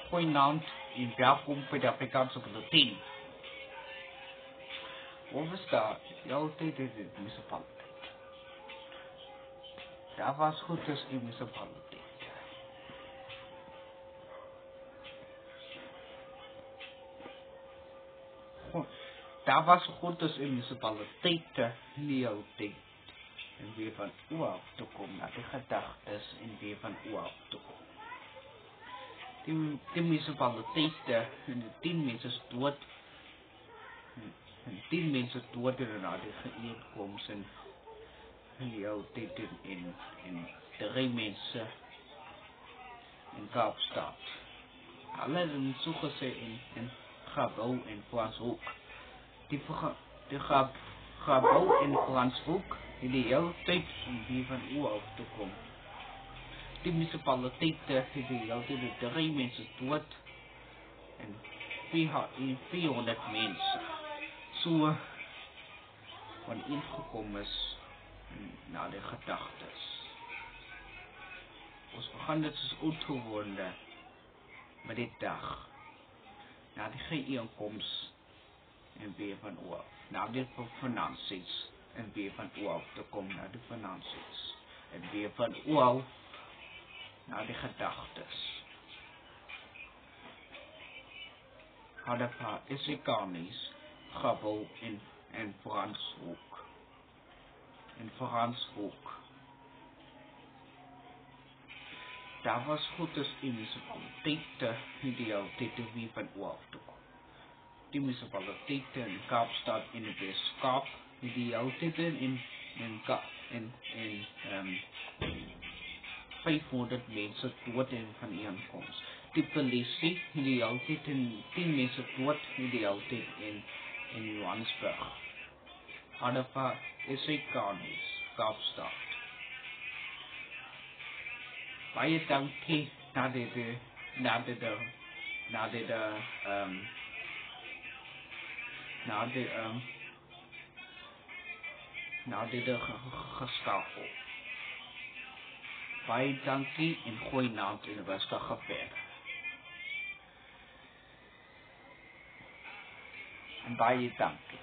Goeienaand en welkom by die Afrikaanse Bulletin. Waar was daar? Altyd is dit munisipaliteit. Daar was goed as die munisipaliteit. Daar was goed as die munisipaliteit nie altyd. En weer van oor af te kom na die gedagtes en weer van oor af te kom. Die munisipaliteit en die 10 mense is dood. En 10 mense dood en na die geëenkoms en die altyd en 3 mense in Kaapstad. Hulle het so gesê in Gabou en Franshoek. Die Gabou en Franshoek in die hele tyd om weer van oor af te kom. Die munisipaliteit het die hele tyd 3 mense dood en 400 mense so van ingekom is na die gedagtes. Ons begin dit soos oudgewone met die dag na die geëenkoms en weer van oor na die finansies en weer van oor te kom na die finansies en weer van oor na die gedagtes. Hadapa is Ikanis, Gabou en Franshoek. En Franshoek. Daar was goed as die munisipaliteite idealiteit weer van oor te kom. Die munisipaliteite in Kaapstad en die Weskaap idealiteit in 500 mense dood en van inkomens. Die polisie idealiteit in 10 mense dood idealiteit in Johannesburg. Hadapa is Ikanis, Kaapstad. Baie dankie na dit geskakel. Baie dankie en goeienaand en rustige verder. En baie dankie.